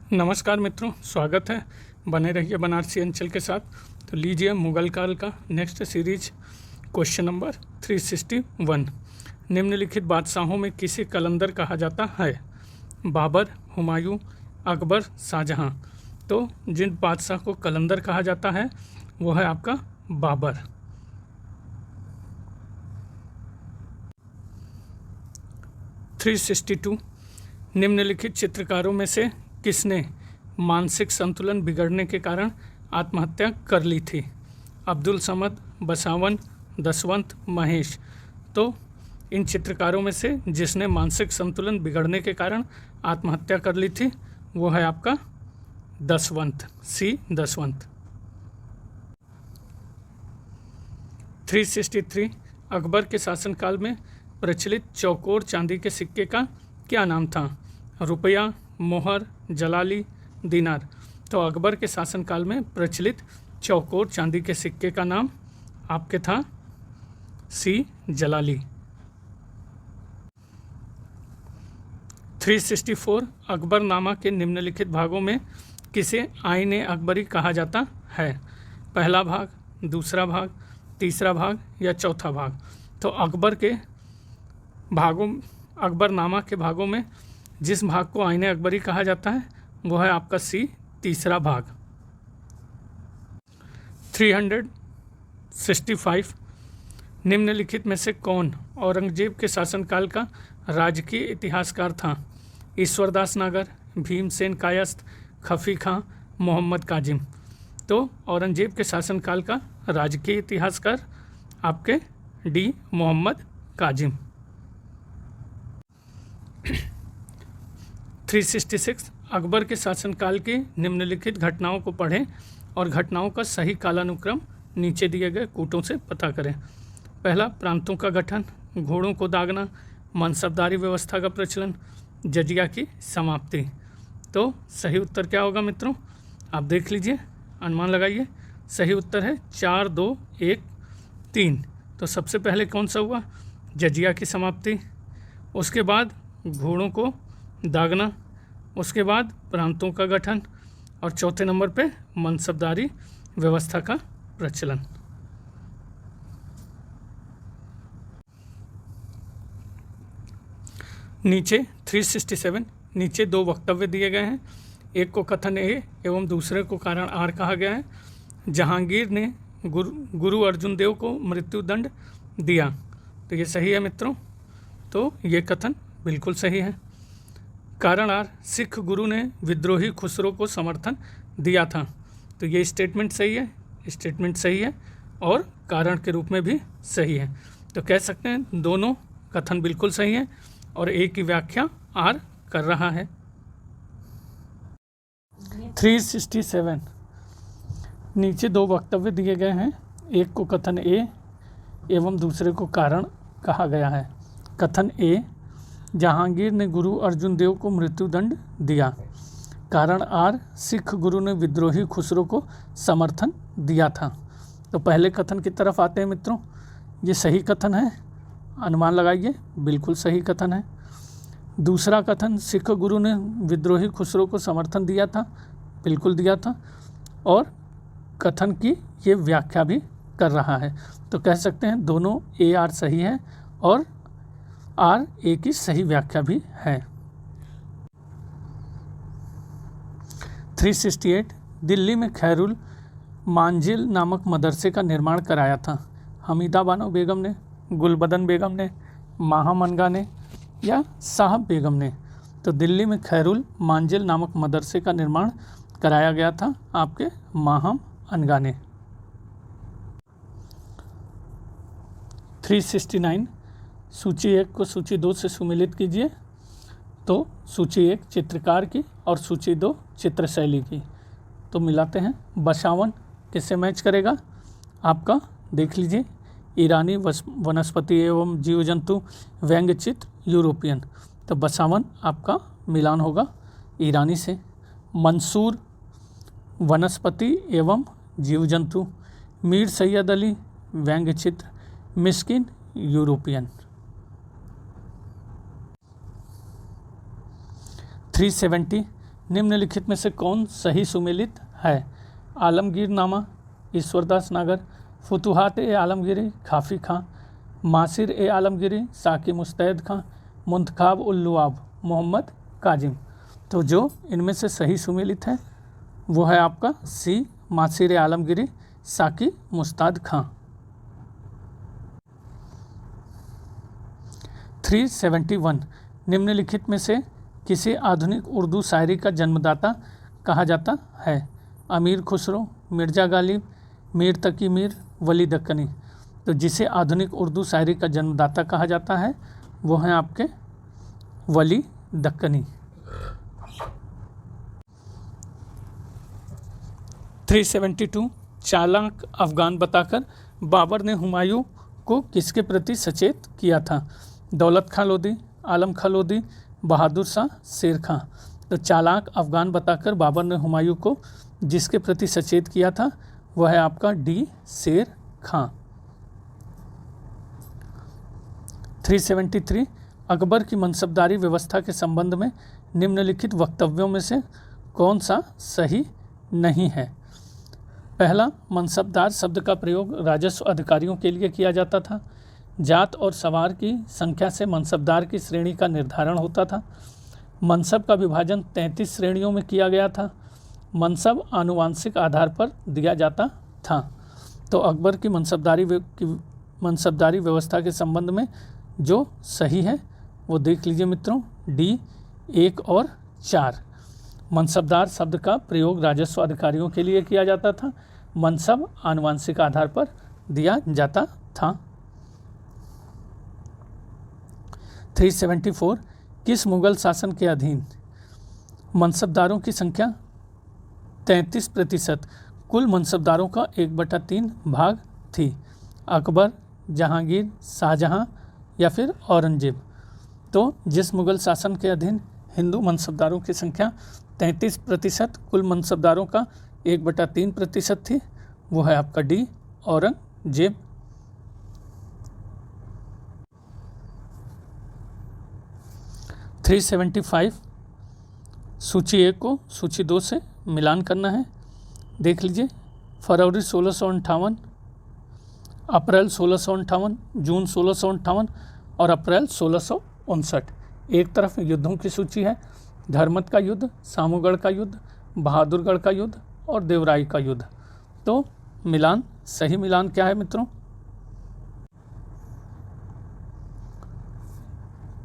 नमस्कार मित्रों, स्वागत है। बने रहिए बनारसी अंचल के साथ। तो लीजिए मुगल काल का नेक्स्ट सीरीज क्वेश्चन नंबर 361। निम्नलिखित बादशाहों में किसे कलंदर कहा जाता है? बाबर, हुमायूं, अकबर, शाहजहां। तो जिन बादशाह को कलंदर कहा जाता है वो है आपका बाबर। थ्री 362। निम्नलिखित चित्रकारों में से किसने मानसिक संतुलन बिगड़ने के कारण आत्महत्या कर ली थी? अब्दुल समद, बसावन, दसवंत, महेश। तो इन चित्रकारों में से जिसने मानसिक संतुलन बिगड़ने के कारण आत्महत्या कर ली थी वो है आपका दसवंत, सी दसवंत। 363। अकबर के शासनकाल में प्रचलित चौकोर चांदी के सिक्के का क्या नाम था? रुपया, मोहर, जलाली, दीनार। तो अकबर के शासनकाल में प्रचलित चौकोर चांदी के सिक्के का नाम आपके था सी जलाली। 364। अकबरनामा के निम्नलिखित भागों में किसे आईने अकबरी कहा जाता है? पहला भाग, दूसरा भाग, तीसरा भाग या चौथा भाग। तो अकबरनामा के भागों में जिस भाग को आईने अकबरी कहा जाता है वो है आपका सी तीसरा भाग। 365। निम्नलिखित में से कौन औरंगजेब के शासनकाल का राजकीय इतिहासकार था? ईश्वरदास नागर, भीमसेन कायस्थ, खफी खां, मोहम्मद काजिम। तो औरंगजेब के शासनकाल का राजकीय इतिहासकार आपके डी मोहम्मद काजिम। 366। अकबर के शासनकाल की निम्नलिखित घटनाओं को पढ़ें और घटनाओं का सही कालानुक्रम नीचे दिए गए कूटों से पता करें। पहला, प्रांतों का गठन, घोड़ों को दागना, मनसबदारी व्यवस्था का प्रचलन, जजिया की समाप्ति। तो सही उत्तर क्या होगा मित्रों? आप देख लीजिए, अनुमान लगाइए। सही उत्तर है 4, 2, 1, 3। तो सबसे पहले कौन सा हुआ? जजिया की समाप्ति। उसके बाद घोड़ों को दागना, उसके बाद प्रांतों का गठन और चौथे नंबर पे मनसबदारी व्यवस्था का प्रचलन। नीचे 367 नीचे दो वक्तव्य दिए गए हैं। एक को कथन ए एवं दूसरे को कारण आर कहा गया है। जहांगीर ने गुरु अर्जुन देव को मृत्युदंड दिया। तो ये सही है मित्रों। तो ये कथन बिल्कुल सही है। कारण आर, सिख गुरु ने विद्रोही खुसरो को समर्थन दिया था। तो ये स्टेटमेंट सही है, स्टेटमेंट सही है और कारण के रूप में भी सही है। तो कह सकते हैं दोनों कथन बिल्कुल सही है और एक की व्याख्या आर कर रहा है। 367 नीचे दो वक्तव्य दिए गए हैं। एक को कथन ए एवं दूसरे को कारण कहा गया है। कथन ए, जहांगीर ने गुरु अर्जुन देव को मृत्युदंड दिया। कारण आर, सिख गुरु ने विद्रोही खुसरो को समर्थन दिया था। तो पहले कथन की तरफ आते हैं मित्रों। ये सही कथन है, अनुमान लगाइए, बिल्कुल सही कथन है। दूसरा कथन, सिख गुरु ने विद्रोही खुसरो को समर्थन दिया था, बिल्कुल दिया था। और कथन की ये व्याख्या भी कर रहा है। तो कह सकते हैं दोनों ए आर सही है और आर ए की सही व्याख्या भी है। 368 दिल्ली में खैरुल मांजिल नामक मदरसे का निर्माण कराया था। हमीदा बानो बेगम ने, गुलबदन बेगम ने, माहम अनगा ने या साहब बेगम ने। तो दिल्ली में खैरुल मांजिल नामक मदरसे का निर्माण कराया गया था आपके माहम अनगा ने। 369 सूची 1 को सूची 2 से सुमेलित कीजिए। तो सूची 1 चित्रकार की और सूची 2 चित्रशैली की। तो मिलाते हैं। बसावन किससे मैच करेगा? आपका देख लीजिए, ईरानी वनस्पति एवं जीव जंतु व्यंग्य चित्र यूरोपियन। तो बसावन आपका मिलान होगा ईरानी से। मंसूर वनस्पति एवं जीव जंतु। मीर सैयद अली व्यंग्य चित्र, मिस्किन यूरोपियन। 370 निम्नलिखित में से कौन सही सुमेलित है? आलमगीरनामा, ईश्वरदास नागर, फुतुहात ए आलमगीरी, खाफी खां, मासिर ए आलमगीरी, साकी मुस्तैद खां, मुंतखाब उल लुआब, मोहम्मद काजिम। तो जो इनमें से सही सुमेलित है वो है आपका सी, मासिर ए आलमगीरी, साकी मुस्ताद खां। 371 निम्नलिखित में से किसी आधुनिक उर्दू शायरी का जन्मदाता कहा जाता है? अमीर खुसरो, मिर्ज़ा गालिब, मीर तकी मीर, वली दक्कनी। तो जिसे आधुनिक उर्दू शायरी का जन्मदाता कहा जाता है वो हैं आपके वली दक्कनी। 372 चालाक अफगान बताकर बाबर ने हुमायूं को किसके प्रति सचेत किया था? दौलत खां लोदी, आलम खां लोदी, बहादुर शाह, शेर खां। तो चालाक अफगान बताकर बाबर ने हुमायूं को जिसके प्रति सचेत किया था वह है आपका डी, शेर खां। 373 अकबर की मनसबदारी व्यवस्था के संबंध में निम्नलिखित वक्तव्यों में से कौन सा सही नहीं है? पहला, मनसबदार शब्द का प्रयोग राजस्व अधिकारियों के लिए किया जाता था। जात और सवार की संख्या से मनसबदार की श्रेणी का निर्धारण होता था। मनसब का विभाजन 33 श्रेणियों में किया गया था। मनसब आनुवांशिक आधार पर दिया जाता था। तो अकबर की मनसबदारी व्यवस्था के संबंध में जो सही है वो देख लीजिए मित्रों, डी 1 और 4। मनसबदार शब्द का प्रयोग राजस्व अधिकारियों के लिए किया जाता था। मनसब आनुवांशिक आधार पर दिया जाता था। 374 किस मुगल शासन के अधीन मनसबदारों की संख्या 33% कुल मनसबदारों का 1/3 भाग थी? अकबर, जहांगीर, शाहजहां या फिर औरंगजेब। तो जिस मुगल शासन के अधीन हिंदू मनसबदारों की संख्या 33% कुल मनसबदारों का 1/3% थी वो है आपका डी, औरंगजेब। 375 सूची 1 को सूची 2 से मिलान करना है। देख लीजिए, फरवरी 1658, अप्रैल 1658, जून 1658 और अप्रैल 1659। एक तरफ युद्धों की सूची है, धर्मत का युद्ध, सामूगढ़ का युद्ध, बहादुरगढ़ का युद्ध और देवराई का युद्ध। तो मिलान, सही मिलान क्या है मित्रों?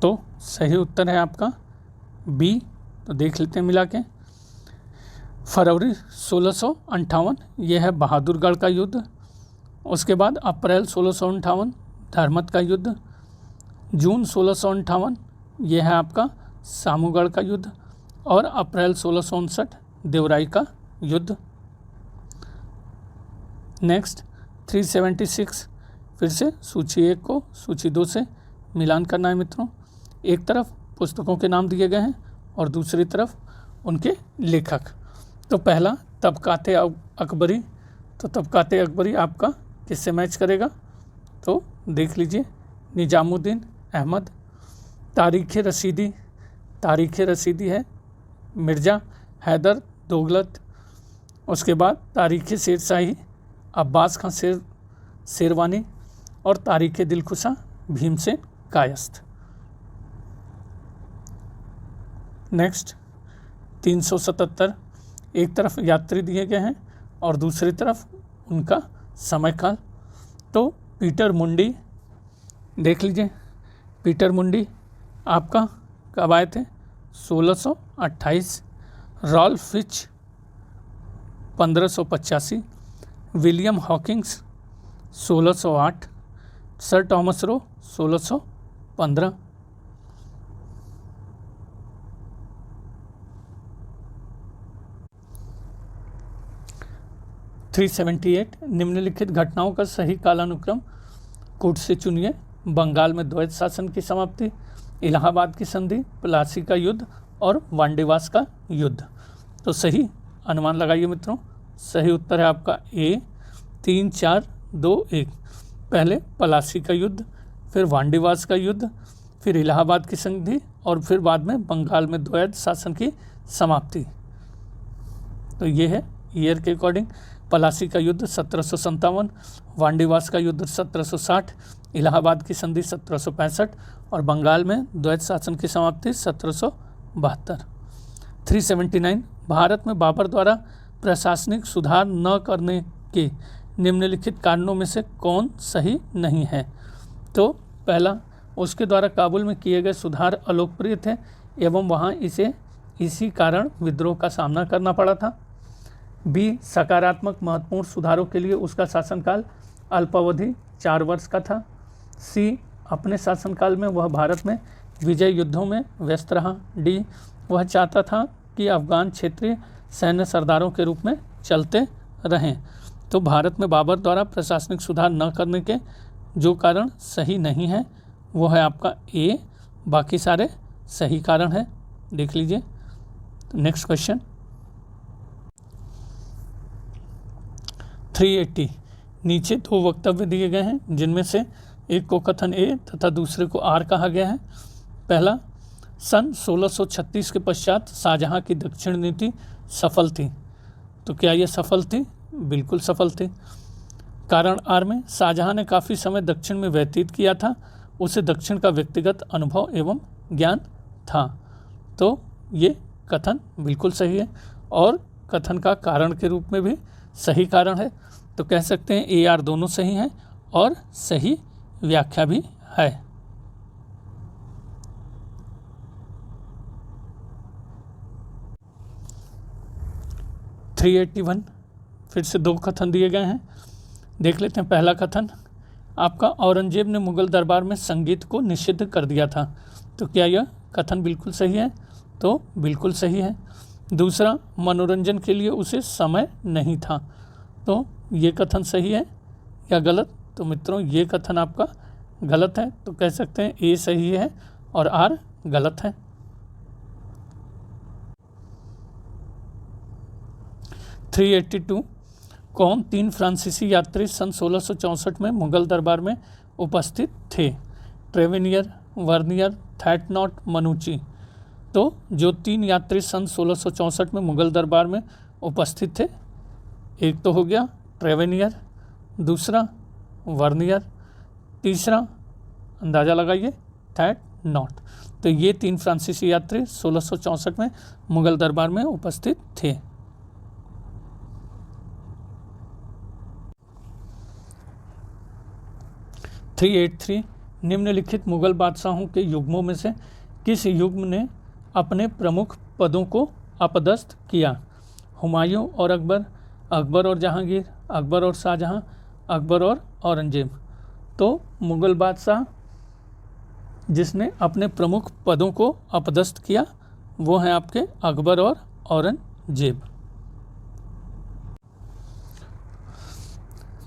तो सही उत्तर है आपका बी। तो देख लेते हैं मिला के। फरवरी 1658 यह है बहादुरगढ़ का युद्ध। उसके बाद अप्रैल 1658 धर्मत का युद्ध। जून 1658 यह है आपका सामूगढ़ का युद्ध। और अप्रैल 1659 देवराई का युद्ध। नेक्स्ट 376 फिर से सूची 1 को सूची 2 से मिलान करना है मित्रों। एक तरफ पुस्तकों के नाम दिए गए हैं और दूसरी तरफ उनके लेखक। तो पहला तबकाते अकबरी, तो तबकाते अकबरी आपका किससे मैच करेगा? तो देख लीजिए, निजामुद्दीन अहमद। तारीख़ रसीदी, तारीख़ रसीदी है मिर्ज़ा हैदर दोगलत। उसके बाद तारीख़ शेरशाही अब्बास खां शेरवानी और तारीख़ दिलखुशा भीमसेन कायस्थ। नेक्स्ट 377 एक तरफ यात्री दिए गए हैं और दूसरी तरफ उनका समय काल। तो पीटर मुंडी, देख लीजिए, पीटर मुंडी आपका कब आए थे? 1628। Ralph Fitch 1585। William Hawkins 1608। Sir Thomas Roe 1615। 378 निम्नलिखित घटनाओं का सही कालानुक्रम कूट से चुनिए। बंगाल में द्वैत शासन की समाप्ति, इलाहाबाद की संधि, प्लासी का युद्ध और वांडीवास का युद्ध। तो सही अनुमान लगाइए मित्रों। सही उत्तर है आपका ए 3, 4, 2, 1। पहले प्लासी का युद्ध, फिर वांडीवास का युद्ध, फिर इलाहाबाद की संधि और फिर बाद में बंगाल में द्वैत शासन की समाप्ति। तो ये है ईयर के अकॉर्डिंग। पलासी का युद्ध 1757, वांडीवास का युद्ध 1760, इलाहाबाद की संधि 1765 और बंगाल में द्वैत शासन की समाप्ति 1772। 379 भारत में बाबर द्वारा प्रशासनिक सुधार न करने के निम्नलिखित कारणों में से कौन सही नहीं है। तो पहला, उसके द्वारा काबुल में किए गए सुधार अलोकप्रिय थे एवं वहाँ इसे इसी कारण विद्रोह का सामना करना पड़ा था। बी, सकारात्मक महत्वपूर्ण सुधारों के लिए उसका शासनकाल अल्पावधि 4 वर्ष का था। सी, अपने शासनकाल में वह भारत में विजय युद्धों में व्यस्त रहा। डी, वह चाहता था कि अफगान क्षेत्रीय सैन्य सरदारों के रूप में चलते रहें। तो भारत में बाबर द्वारा प्रशासनिक सुधार न करने के जो कारण सही नहीं है वो है आपका ए, बाकी सारे सही कारण है। देख लीजिए। नेक्स्ट क्वेश्चन 380, नीचे 2 वक्तव्य दिए गए हैं जिनमें से एक को कथन ए तथा दूसरे को आर कहा गया है। पहला, सन 1636 के पश्चात शाहजहां की दक्षिण नीति सफल थी। तो क्या ये सफल थी? बिल्कुल सफल थी। कारण आर में, शाहजहां ने काफ़ी समय दक्षिण में व्यतीत किया था, उसे दक्षिण का व्यक्तिगत अनुभव एवं ज्ञान था। तो ये कथन बिल्कुल सही है और कथन का कारण के रूप में भी सही कारण है। तो कह सकते हैं ए आर दोनों सही हैं और सही व्याख्या भी है। फिर से 2 कथन दिए गए हैं, देख लेते हैं। पहला कथन आपका, औरंगजेब ने मुगल दरबार में संगीत को निषिद्ध कर दिया था। तो क्या यह कथन बिल्कुल सही है? तो बिल्कुल सही है। दूसरा, मनोरंजन के लिए उसे समय नहीं था। तो ये कथन सही है या गलत? तो मित्रों ये कथन आपका गलत है। तो कह सकते हैं ए सही है और आर गलत है। 382, कौन 3 फ्रांसीसी यात्री सन 1664 में मुगल दरबार में उपस्थित थे? ट्रेवेनियर, वर्नियर, थैटनॉट, मनुची। तो जो 3 यात्री सन 1664 में मुगल दरबार में उपस्थित थे, एक तो हो गया ट्रेवेनियर, दूसरा वर्नियर, तीसरा अंदाज़ा लगाइए थैटनॉट। तो ये 3 फ्रांसीसी यात्री 1664 में मुगल दरबार में उपस्थित थे। 383, निम्नलिखित मुगल बादशाहों के युग्मों में से किस युग्म ने अपने प्रमुख पदों को अपदस्थ किया? हुमायूं और अकबर, अकबर और जहांगीर, अकबर और शाहजहां, अकबर और औरंगजेब। तो मुगल बादशाह जिसने अपने प्रमुख पदों को अपदस्थ किया वो हैं आपके अकबर और औरंगजेब।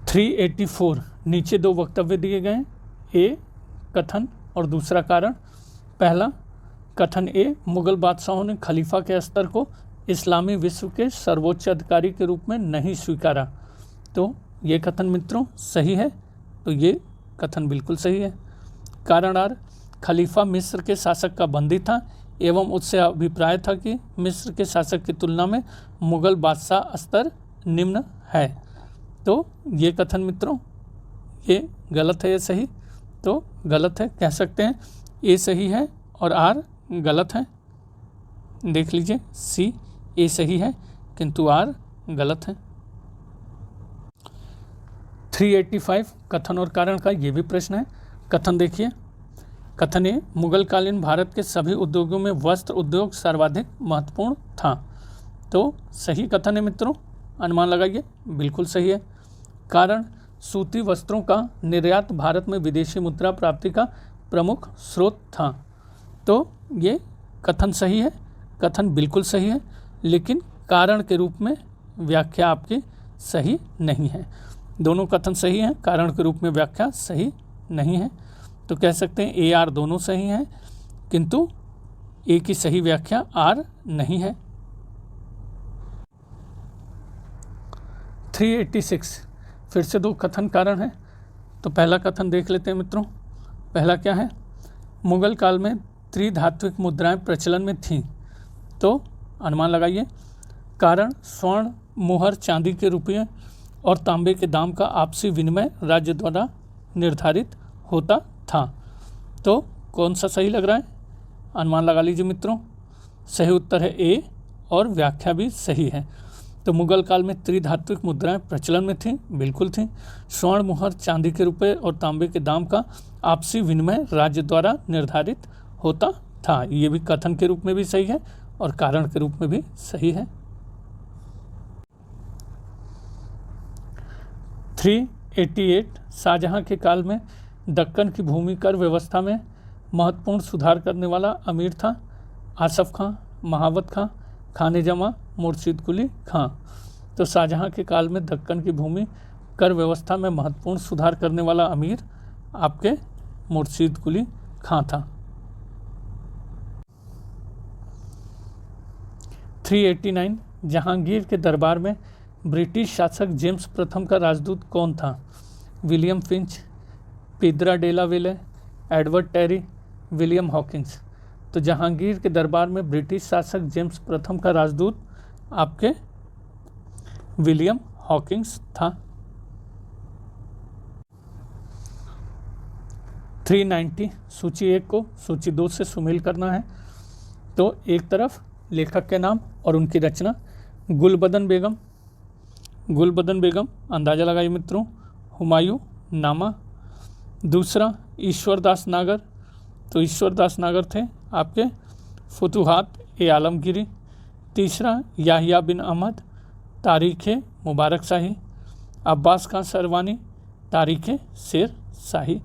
384, नीचे 2 वक्तव्य दिए गए हैं, ए कथन और दूसरा कारण। पहला, कथन ए, मुगल बादशाहों ने खलीफा के स्तर को इस्लामी विश्व के सर्वोच्च अधिकारी के रूप में नहीं स्वीकारा। तो ये कथन मित्रों सही है। तो ये कथन बिल्कुल सही है। कारण आर, खलीफा मिस्र के शासक का बंदी था एवं उससे अभिप्राय था कि मिस्र के शासक की तुलना में मुगल बादशाह स्तर निम्न है। तो ये कथन मित्रों ये गलत है या सही? तो गलत है। कह सकते हैं ए सही है और आर गलत है। देख लीजिए, सी ए सही है किंतु आर गलत है। 385, कथन और कारण का ये भी प्रश्न है। कथन देखिए, कथन ए, मुगलकालीन भारत के सभी उद्योगों में वस्त्र उद्योग सर्वाधिक महत्वपूर्ण था। तो सही कथन है मित्रों, अनुमान लगाइए, बिल्कुल सही है। कारण, सूती वस्त्रों का निर्यात भारत में विदेशी मुद्रा प्राप्ति का प्रमुख स्रोत था। तो ये कथन सही है, कथन बिल्कुल सही है, लेकिन कारण के रूप में व्याख्या आपकी सही नहीं है। दोनों कथन सही हैं, कारण के रूप में व्याख्या सही नहीं है। तो कह सकते हैं ए आर दोनों सही हैं किंतु ए की सही व्याख्या आर नहीं है। 386, फिर से 2 कथन कारण हैं। तो पहला कथन देख लेते हैं मित्रों। पहला क्या है? मुगल काल में त्रिधात्विक मुद्राएं प्रचलन में थीं। तो अनुमान लगाइए, कारण स्वर्ण, मुहर, चांदी के रुपये और तांबे के दाम का आपसी विनिमय राज्य द्वारा निर्धारित होता था। तो कौन सा सही लग रहा है, अनुमान लगा लीजिए मित्रों। सही उत्तर है ए और व्याख्या भी सही है। तो मुगल काल में त्रिधात्विक मुद्राएं प्रचलन में थीं, बिल्कुल थीं। स्वर्ण, मुहर, चांदी के रुपये और तांबे के दाम का आपसी विनिमय राज्य द्वारा निर्धारित होता था। ये भी कथन के रूप में भी सही है और कारण के रूप में भी सही है। 388 शाहजहां के काल में दक्कन की भूमि कर व्यवस्था में महत्वपूर्ण सुधार करने वाला अमीर था। आसफ खां, महावत खां, खाने जमा, मुर्शिद कुली खां। तो शाहजहां के काल में दक्कन की भूमि कर व्यवस्था में महत्वपूर्ण सुधार करने वाला अमीर आपके मुर्शिद कुली खां था। 389 जहांगीर के दरबार में ब्रिटिश शासक जेम्स प्रथम का राजदूत कौन था? विलियम फिंच, पीदरा डेला वेले, एडवर्ड टेरी, विलियम हॉकिंस। तो जहांगीर के दरबार में ब्रिटिश शासक जेम्स प्रथम का राजदूत आपके विलियम हॉकिंस था। 390 सूची 1 को सूची 2 से सुमेल करना है। तो एक तरफ लेखक के नाम और उनकी रचना, गुलबदन बेगम, गुलबदन बेगम अंदाज़ा लगाइए मित्रों, हुमायूं नामा। दूसरा ईश्वरदास नागर, तो ईश्वरदास नागर थे आपके फुतुहात ए आलमगीरी। तीसरा याहिया बिन अहमद, तारीख़ मुबारक शाही। अब्बास खां सरवानी, तारीख़ शेर शाही।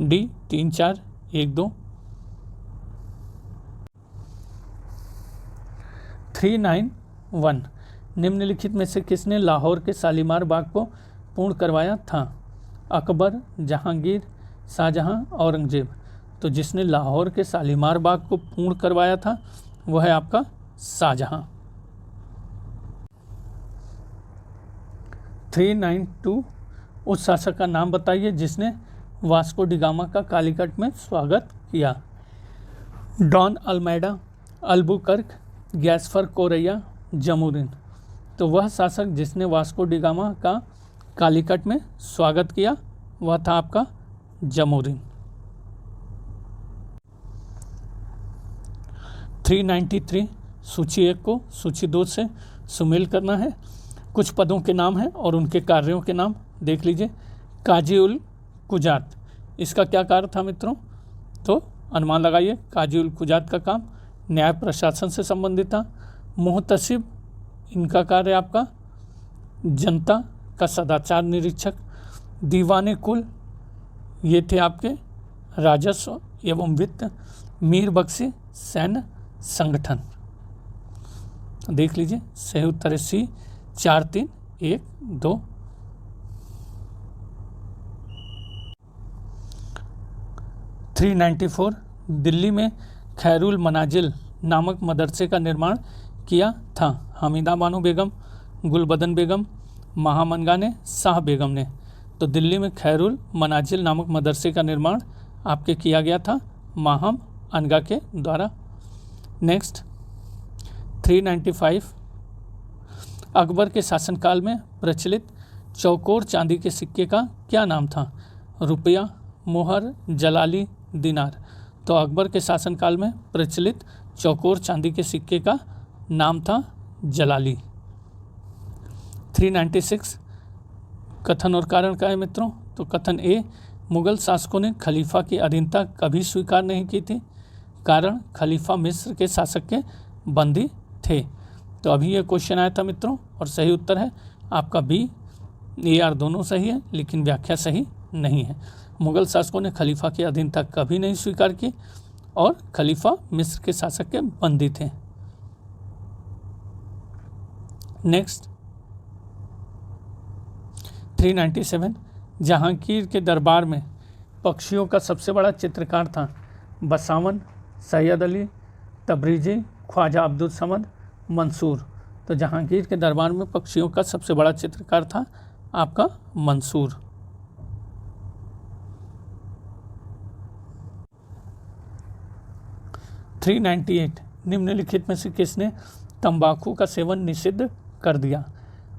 डी 3, 4, 1, 2। 391 निम्नलिखित में से किसने लाहौर के शालीमार बाग को पूर्ण करवाया था? अकबर, जहांगीर, शाहजहां, औरंगजेब। तो जिसने लाहौर के शालीमार बाग को पूर्ण करवाया था वह है आपका शाहजहां। 392 उस शासक का नाम बताइए जिसने वास्को डी गामा का कालीकट में स्वागत किया। Don Almeida, Albuquerque, Gaspar Correia, Zamorin. तो वह शासक जिसने वास्को डी गामा का कालीकट में स्वागत किया वह था आपका जमुरिन। 393 सूची 1 को सूची 2 से सुमेल करना है। कुछ पदों के नाम हैं और उनके कार्यों के नाम देख लीजिए। काजी उल कुजात, इसका क्या कार्य था मित्रों? तो अनुमान लगाइए। काजी उल कुजात का काम न्याय प्रशासन से संबंधित था। मुहतसिब, इनका कार्य आपका जनता का सदाचार निरीक्षक। दीवाने कुल, ये थे आपके राजस्व एवं वित्त। मीर बख्शी, सैन्य संगठन। देख लीजिए सही उत्तर है सी 4, 3, 1, 2। 394 दिल्ली में खैरुल मनाजिल नामक मदरसे का निर्माण किया था। हमीदा बानो बेगम, गुलबदन बेगम, महामनगा ने, शाह बेगम ने। तो दिल्ली में खैरुल मनाजिल नामक मदरसे का निर्माण आपके किया गया था माहम अनगा के द्वारा। नेक्स्ट 395 अकबर के शासनकाल में प्रचलित चौकोर चांदी के सिक्के का क्या नाम था? रुपया, मोहर, जलाली, दिनार। तो अकबर के शासनकाल में प्रचलित चौकोर चांदी के सिक्के का नाम था जलाली। 396 कथन और कारण का है मित्रों। तो कथन ए, मुगल शासकों ने खलीफा की अधीनता कभी स्वीकार नहीं की थी। कारण खलीफा मिस्र के शासक के बंदी थे। तो अभी ये क्वेश्चन आया था मित्रों और सही उत्तर है आपका बी। ए आर दोनों सही है लेकिन व्याख्या सही नहीं है। मुगल शासकों ने खलीफा की अधीनता कभी नहीं स्वीकार की और खलीफा मिस्र के शासक के बंदी थे। नेक्स्ट 397 जहांगीर के दरबार में पक्षियों का सबसे बड़ा चित्रकार था? बसावन, सैयद अली, तबरीजी, ख्वाजा अब्दुल समद, मंसूर। तो जहांगीर के दरबार में पक्षियों का सबसे बड़ा चित्रकार था आपका मंसूर। 398 निम्नलिखित में से किसने तंबाकू का सेवन निषिद्ध कर दिया?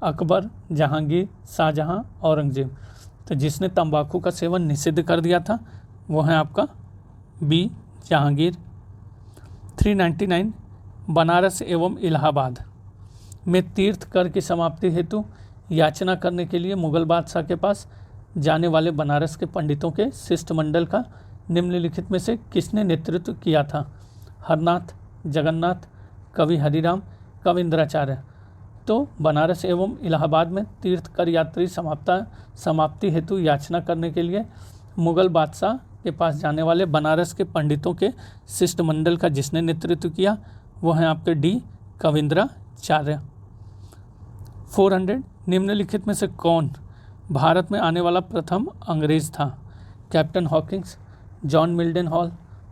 अकबर, जहांगीर, शाहजहां, औरंगजेब। तो जिसने तंबाकू का सेवन निषिद्ध कर दिया था वो है आपका बी, जहांगीर। 399 बनारस एवं इलाहाबाद में तीर्थ कर की समाप्ति हेतु याचना करने के लिए मुगल बादशाह के पास जाने वाले बनारस के पंडितों के शिष्टमंडल का निम्नलिखित में से किसने नेतृत्व किया था? हरनाथ, जगन्नाथ, कवि हरिराम, कविंद्राचार्य। तो बनारस एवं इलाहाबाद में तीर्थ कर यात्री समाप्ति हेतु याचना करने के लिए मुगल बादशाह के पास जाने वाले बनारस के पंडितों के शिष्टमंडल का जिसने नेतृत्व किया वो है आपके डी, कविंद्राचार्य। 400 निम्नलिखित में से कौन भारत में आने वाला प्रथम अंग्रेज था? Captain Hawkins, John Mildenhall,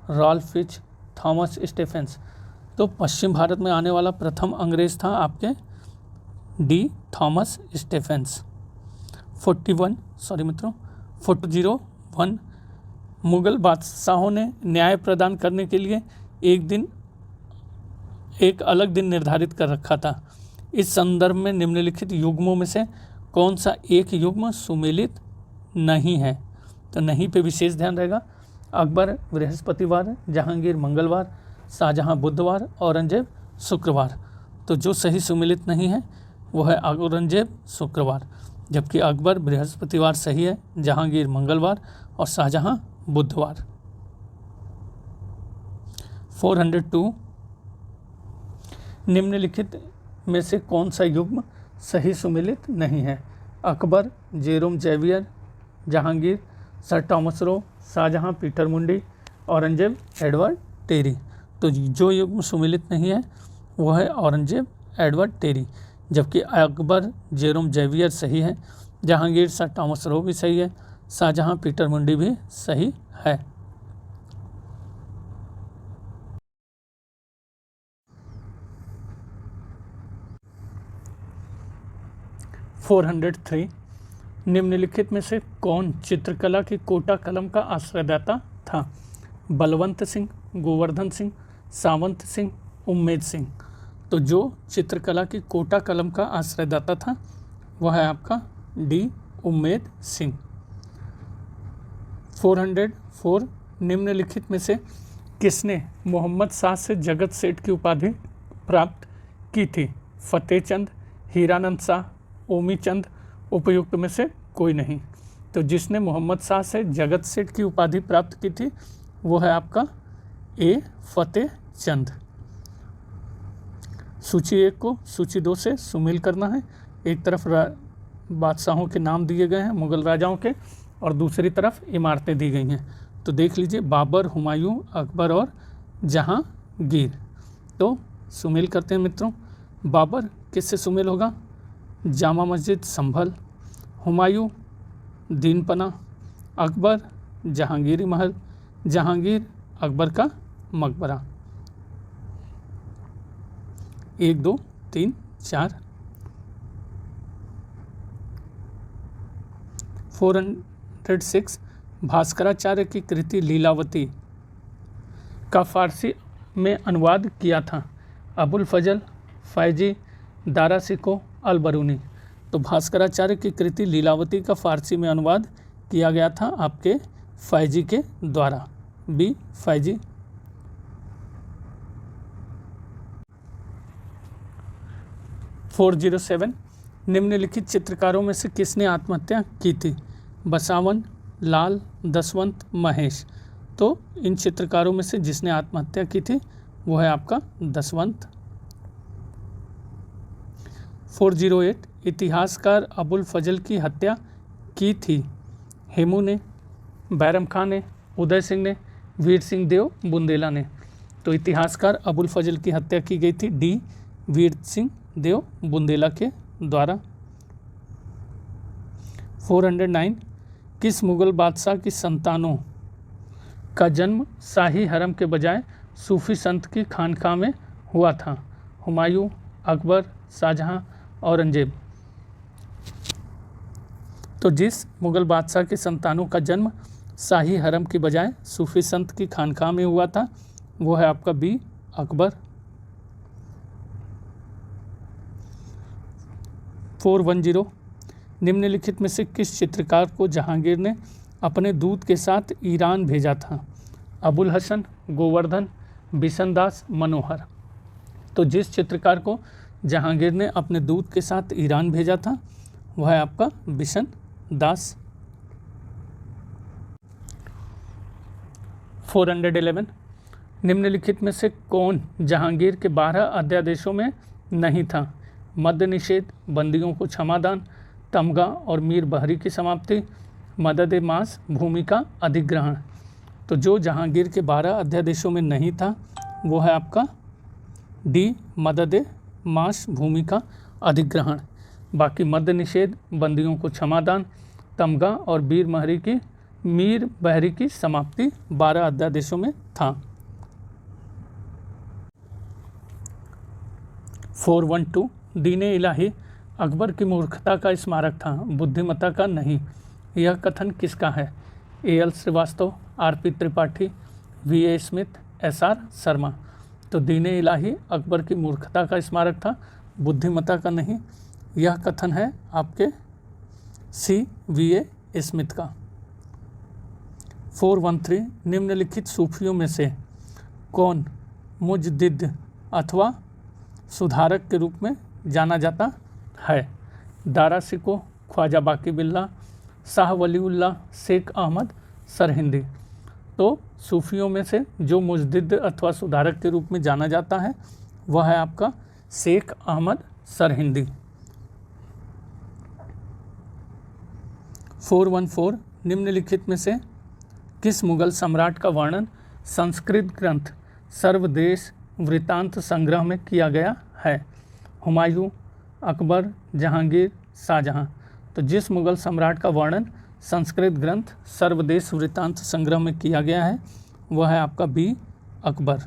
Ralph Fitch, Thomas Stephens. तो पश्चिम भारत में आने वाला प्रथम अंग्रेज था आपके डी, थॉमस स्टेफेंस। 401 मुगल बादशाहों ने न्याय प्रदान करने के लिए एक अलग दिन निर्धारित कर रखा था। इस संदर्भ में निम्नलिखित युग्मों में से कौन सा एक युग्म सुमेलित नहीं है? तो नहीं पे विशेष ध्यान रहेगा। अकबर बृहस्पतिवार, जहांगीर मंगलवार, शाहजहां बुधवार, औरंगजेब शुक्रवार। तो जो सही सुमेलित नहीं है वो है औरंगजेब शुक्रवार, जबकि अकबर बृहस्पतिवार सही है, जहांगीर मंगलवार और शाहजहां बुधवार। 402 निम्नलिखित में से कौन सा युग्म सही सुमेलित नहीं है? Akbar, Jerome Xavier, Jahangir, Sir Thomas Roe, Shahjahan Peter Mundy, Aurangzeb Edward Terry. तो जो युग्म सुमेलित नहीं है वो है औरंगजेब एडवर्ड टेरी, जबकि अकबर जेरोम जेवियर सही है, जहांगीर सर टॉमस रो भी सही है, शाहजहां पीटर मुंडी भी सही है। 403 निम्नलिखित में से कौन चित्रकला की कोटा कलम का आश्रयदाता था? बलवंत सिंह, गोवर्धन सिंह, सावंत सिंह, उम्मेद सिंह। तो जो चित्रकला की कोटा कलम का आश्रयदाता था वह है आपका डी, उम्मेद सिंह। 404 निम्नलिखित में से किसने मोहम्मद शाह से जगत सेठ की उपाधि प्राप्त की थी? फतेह चंद, हीरानंद शाह, ओमी चंद। उपयुक्त में से कोई नहीं। तो जिसने मोहम्मद शाह से जगत सेठ की उपाधि प्राप्त की थी वो है आपका ए, फतेह चंद। सूची 1 को सूची 2 से सुमेल करना है। एक तरफ बादशाहों के नाम दिए गए हैं मुगल राजाओं के, और दूसरी तरफ इमारतें दी गई हैं। तो देख लीजिए, बाबर, हुमायूं, अकबर और जहांगीर। तो सुमेल करते हैं मित्रों। बाबर किससे सुमेल होगा? जामा मस्जिद संभल, हुमायूं दीनपना, अकबर जहांगीरी महल, जहांगीर अकबर का मकबरा। 1, 2, 3, 4। 406 भास्कराचार्य की कृति लीलावती का फारसी में अनुवाद किया था अबुल फजल, फैजी, दारासिको, अल-बरूनी। तो भास्कराचार्य की कृति लीलावती का फारसी में अनुवाद किया गया था आपके फैजी के द्वारा, बी, फैजी। 407 निम्नलिखित चित्रकारों में से किसने आत्महत्या की थी? बसावन, लाल, दसवंत, महेश। तो इन चित्रकारों में से जिसने आत्महत्या की थी वो है आपका दसवंत। 408 इतिहासकार अबुल फजल की हत्या की थी हेमू ने, बैरम खां ने, उदय सिंह ने, वीर सिंह देव बुंदेला ने। तो इतिहासकार अबुल फजल की हत्या की गई थी डी, वीर सिंह देव बुंदेला के द्वारा। 409 किस मुगल बादशाह की संतानों का जन्म शाही हरम के बजाय सूफी संत की खानकाह में हुआ था? हुमायूं, अकबर, शाहजहां, औरंगजेब। तो जिस मुगल बादशाह की संतानों का जन्म शाही हरम की बजाय सूफी संत की खानकाह में हुआ था वो है आपका बी, अकबर। 410 निम्नलिखित में से किस चित्रकार को जहांगीर ने अपने दूत के साथ ईरान भेजा था? अबुल हसन, गोवर्धन, बिशन दास, मनोहर। तो जिस चित्रकार को जहांगीर ने अपने दूत के साथ ईरान भेजा था वह है आपका बिशन दास। 411 निम्नलिखित में से कौन जहांगीर के 12 अध्यादेशों में नहीं था? मद्य निषेध, बंदियों को क्षमादान, तमगा और मीर बहरी की समाप्ति, मदद मास, भूमि का अधिग्रहण। तो जो जहांगीर के 12 अध्यादेशों में नहीं था वो है आपका डी, मदद मास, भूमि का अधिग्रहण। बाकी मद्य निषेध, बंदियों को क्षमादान, तमगा और मीर बहरी की समाप्ति 12 अध्यादेशों में था। 412 दीन-ए इलाही अकबर की मूर्खता का स्मारक था, बुद्धिमत्ता का नहीं। यह कथन किसका है? A.L. Srivastava, R.P. Tripathi, V.A. Smith, S.R. Sharma. तो दीन-ए इलाही अकबर की मूर्खता का स्मारक था, बुद्धिमत्ता का नहीं। यह कथन है आपके C. V.A. स्मिथ का। 413 निम्नलिखित सूफियों में से कौन मुजद्दिद अथवा सुधारक के रूप में जाना जाता है? दारा सिको, ख्वाजा बाकी बिल्ला, शाह वलीउल्लाह, शेख अहमद सरहिंदी। तो सूफियों में से जो मुजद्दिद अथवा सुधारक के रूप में जाना जाता है वह है आपका शेख अहमद सरहिंदी। 414 निम्नलिखित में से किस मुगल सम्राट का वर्णन संस्कृत ग्रंथ सर्वदेश वृत्तांत संग्रह में किया गया है? हुमायूं, अकबर, जहांगीर, शाहजहां। तो जिस मुगल सम्राट का वर्णन संस्कृत ग्रंथ सर्वदेश वृत्तांत संग्रह में किया गया है वह है आपका बी, अकबर।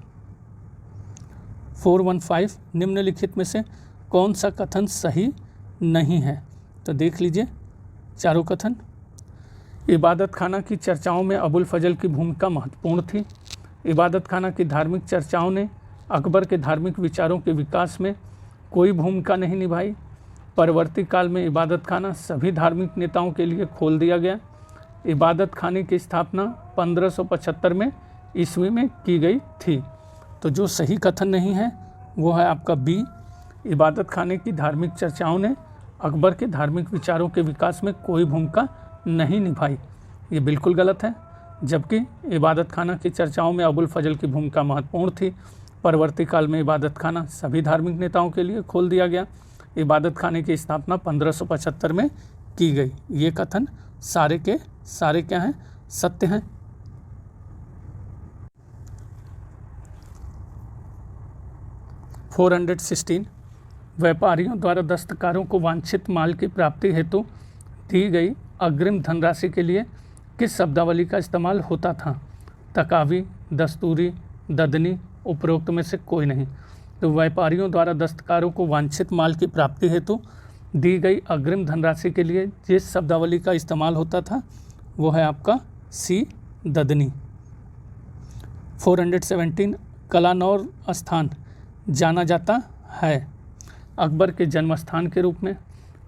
415 निम्नलिखित में से कौन सा कथन सही नहीं है? तो देख लीजिए चारों कथन। इबादत खाना की चर्चाओं में अबुल फजल की भूमिका महत्वपूर्ण थी। इबादत खाना की धार्मिक चर्चाओं ने अकबर के धार्मिक विचारों के विकास में कोई भूमिका नहीं निभाई। परवर्ती काल में इबादत खाना सभी धार्मिक नेताओं के लिए खोल दिया गया। इबादत खाने की स्थापना 1575 में ईस्वी में की गई थी। तो जो सही कथन नहीं है वो है आपका बी, इबादत खाने की धार्मिक चर्चाओं ने अकबर के धार्मिक विचारों के विकास में कोई भूमिका नहीं निभाई। ये बिल्कुल गलत है। जबकि इबादत खाना की चर्चाओं में अबुल फजल की भूमिका महत्वपूर्ण थी। परवर्ती काल में इबादत खाना सभी धार्मिक नेताओं के लिए खोल दिया गया। इबादत खाने की स्थापना 1575 में की गई। ये कथन सारे के सारे क्या हैं? सत्य हैं। $416 व्यापारियों द्वारा दस्तकारों को वांछित माल की प्राप्ति हेतु दी गई अग्रिम धनराशि के लिए किस शब्दावली का इस्तेमाल होता था? तकावी, दस्तूरी, ददनी, उपरोक्त में से कोई नहीं। तो व्यापारियों द्वारा दस्तकारों को वांछित माल की प्राप्ति हेतु दी गई अग्रिम धनराशि के लिए जिस शब्दावली का इस्तेमाल होता था वो है आपका सी, ददनी। 417 कलानौर स्थान जाना जाता है अकबर के जन्म स्थान के रूप में,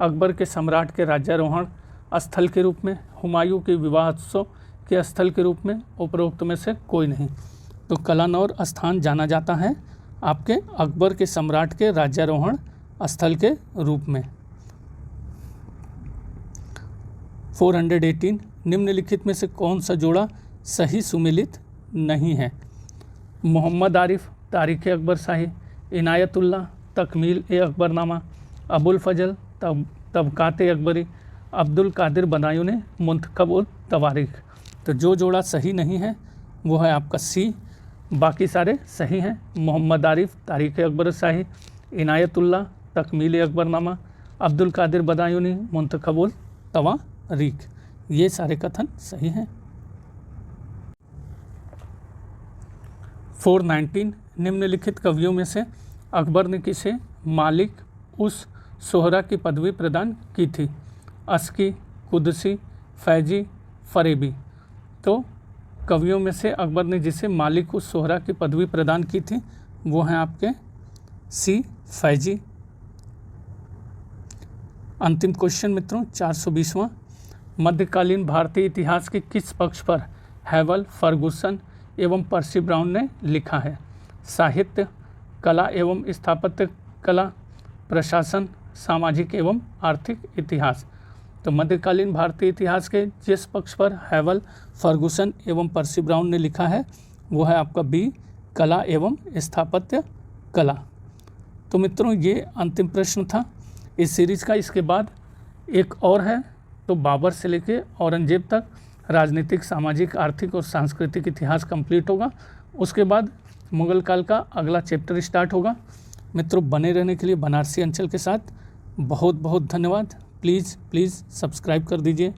अकबर के सम्राट के राज्यारोहण स्थल के रूप में, हुमायूं के विवाहोत्सव के स्थल के रूप में, उपरोक्त में से कोई नहीं। तो कलानौर स्थान जाना जाता है आपके अकबर के सम्राट के राज्यारोहण स्थल के रूप में। 418 निम्नलिखित में से कौन सा जोड़ा सही सुमेलित नहीं है? मोहम्मद आरिफ, तारीख़ अकबर शाही, इनायतुल्लाह, तकमील ए अकबरनामा, अबुल फजल, तबकात अकबरी, अब्दुल कादिर बदायूनी, मुंतखब उल तवारीख। तो जो जोड़ा सही नहीं है वो है आपका सी, बाकी सारे सही हैं। मोहम्मद आरिफ, तारीख़ अकबर शाही, इनायतुल्लाह, तकमील अकबरनामा, अब्दुल कादिर बदायूनी, मुंतखब उल तवारीख, ये सारे कथन सही हैं। 419 निम्नलिखित कवियों में से अकबर ने किसे मालिक उस सोहरा की पदवी प्रदान की थी? अस्की, कुदसी, फैजी, फरेबी। तो कवियों में से अकबर ने जिसे मालिक उस सोहरा की पदवी प्रदान की थी वो हैं आपके सी, फैजी। अंतिम क्वेश्चन मित्रों 420वां, मध्यकालीन भारतीय इतिहास के किस पक्ष पर हैवल, फर्गुसन एवं पर्सी ब्राउन ने लिखा है? साहित्य, कला एवं स्थापत्य कला, प्रशासन, सामाजिक एवं आर्थिक इतिहास। तो मध्यकालीन भारतीय इतिहास के जिस पक्ष पर हैवल, फर्गुसन एवं पर्सी ब्राउन ने लिखा है वो है आपका बी, कला एवं स्थापत्य कला। तो मित्रों ये अंतिम प्रश्न था इस सीरीज का। इसके बाद एक और है, तो बाबर से लेके औरंगजेब तक राजनीतिक, सामाजिक, आर्थिक और सांस्कृतिक इतिहास कंप्लीट होगा। उसके बाद मुगल काल का अगला चैप्टर स्टार्ट होगा। मित्रों बने रहने के लिए बनारसी अंचल के साथ बहुत बहुत धन्यवाद। प्लीज़ सब्सक्राइब कर दीजिए।